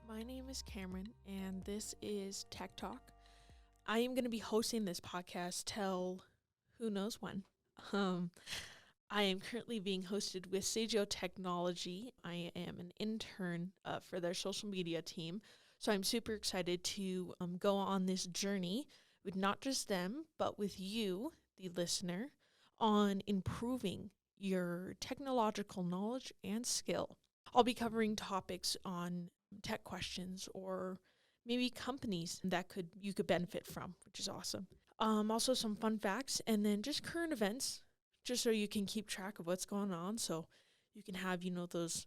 My name is Cameron, and this is Tech Talk. I am going to be hosting this podcast till who knows when. I am currently being hosted with Saggio Technology. I am an intern for their social media team, so I'm super excited to go on this journey with not just them, but with you, the listener, on improving your technological knowledge and skill. I'll be covering topics on tech questions or maybe companies that you could benefit from, which is awesome. Also some fun facts and then just current events, just so you can keep track of what's going on. So you can have, those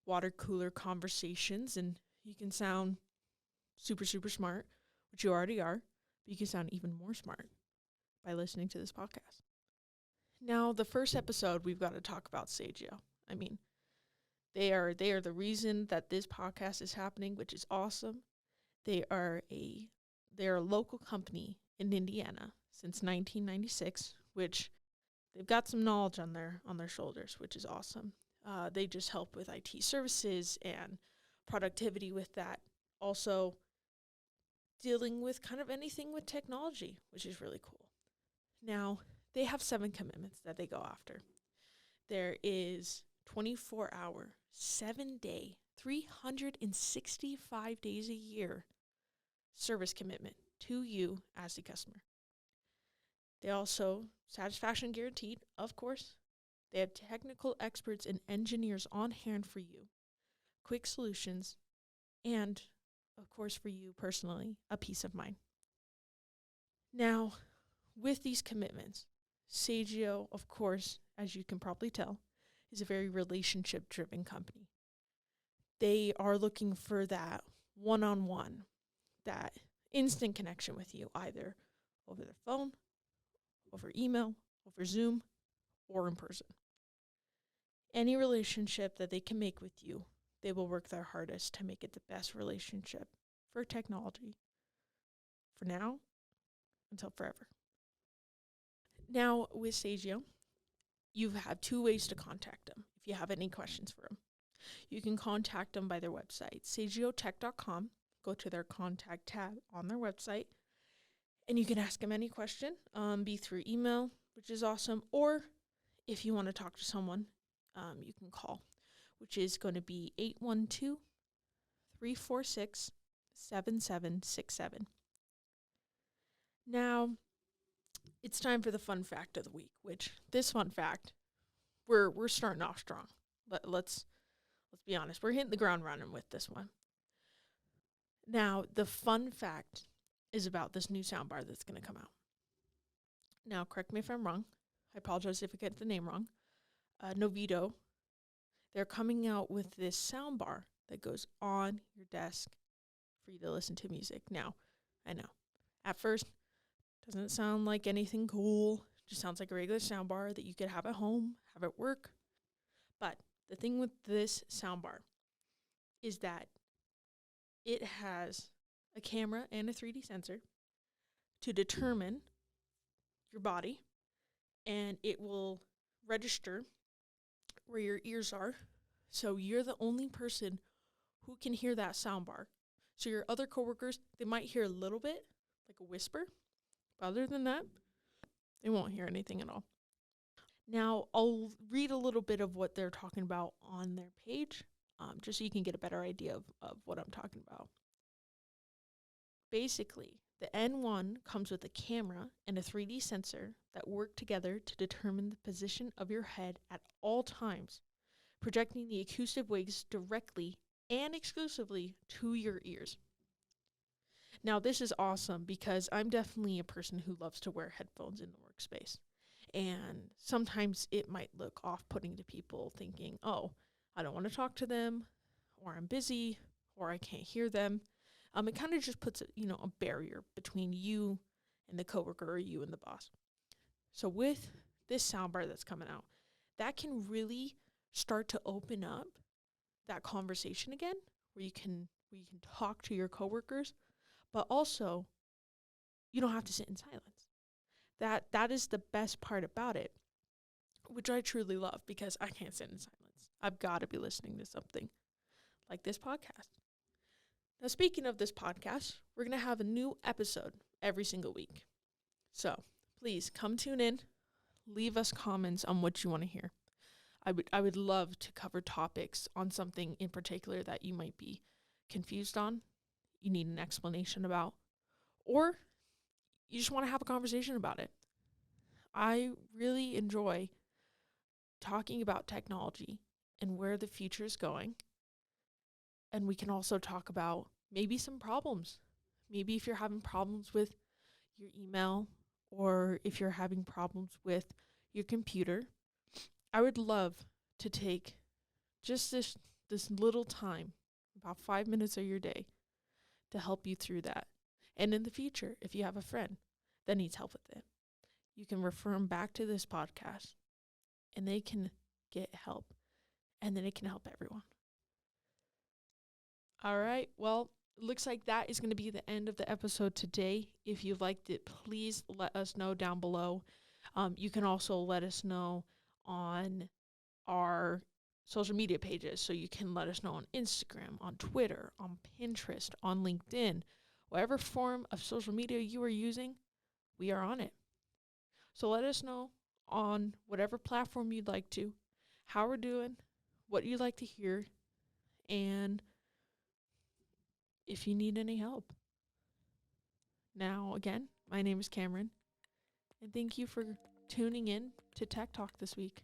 water cooler conversations and you can sound super, super smart, which you already are, but you can sound even more smart by listening to this podcast. Now, the first episode, we've got to talk about Saggio. I mean, They are the reason that this podcast is happening, which is awesome. They are a local company in Indiana since 1996, which they've got some knowledge on their shoulders, which is awesome. They just help with IT services and productivity with that. Also dealing with kind of anything with technology, which is really cool. Now, they have 7 commitments that they go after. There is 24-hour, 7-day, 365 days a year service commitment to you as the customer. They also, satisfaction guaranteed, of course. They have technical experts and engineers on hand for you, quick solutions, and, of course, for you personally, a peace of mind. Now, with these commitments, Saggio, of course, as you can probably tell, is a very relationship-driven company. They are looking for that one-on-one, that instant connection with you, either over the phone, over email, over Zoom, or in person. Any relationship that they can make with you, they will work their hardest to make it the best relationship for technology, for now, until forever. Now, with Saggio, you have 2 ways to contact them if you have any questions for them. You can contact them by their website, saggiotech.com. Go to their contact tab on their website, and you can ask them any question, be through email, which is awesome, or if you want to talk to someone, you can call, which is going to be 812-346-7767. Now, it's time for the fun fact of the week, which this fun fact, we're starting off strong. Let's be honest. We're hitting the ground running with this one. Now, the fun fact is about this new soundbar that's going to come out. Now, correct me if I'm wrong. I apologize if I get the name wrong. Novito, they're coming out with this soundbar that goes on your desk for you to listen to music. Now, I know, at first, doesn't sound like anything cool. Just sounds like a regular soundbar that you could have at home, have at work. But the thing with this soundbar is that it has a camera and a 3D sensor to determine your body, and it will register where your ears are. So you're the only person who can hear that soundbar. So your other coworkers, they might hear a little bit, like a whisper. But other than that, they won't hear anything at all. Now, I'll read a little bit of what they're talking about on their page, just so you can get a better idea of what I'm talking about. Basically, the N1 comes with a camera and a 3D sensor that work together to determine the position of your head at all times, projecting the acoustic waves directly and exclusively to your ears. Now, this is awesome because I'm definitely a person who loves to wear headphones in the workspace. And sometimes it might look off-putting to people thinking, oh, I don't want to talk to them, or I'm busy, or I can't hear them. It kind of just puts a barrier between you and the coworker or you and the boss. So with this soundbar that's coming out, that can really start to open up that conversation again, where you can talk to your coworkers, but also you don't have to sit in silence. That is the best part about it, which I truly love because I can't sit in silence. I've got to be listening to something like this podcast. Now, speaking of this podcast, we're going to have a new episode every single week. So please come tune in, leave us comments on what you want to hear. I would love to cover topics on something in particular that you might be confused on, you need an explanation about, or you just want to have a conversation about it. I really enjoy talking about technology and where the future is going. And we can also talk about maybe some problems. Maybe if you're having problems with your email or if you're having problems with your computer, I would love to take just this little time, about 5 minutes of your day, to help you through that. And in the future, if you have a friend that needs help with it, you can refer them back to this podcast and they can get help. And then it can help everyone. All right. Well, it looks like that is going to be the end of the episode today. If you liked it, please let us know down below. You can also let us know on our social media pages. So you can let us know on Instagram, on Twitter, on Pinterest, on LinkedIn. Whatever form of social media you are using, we are on it. So let us know on whatever platform you'd like to, how we're doing, what you'd like to hear, and if you need any help. Now, again, my name is Cameron, and thank you for tuning in to Tech Talk this week.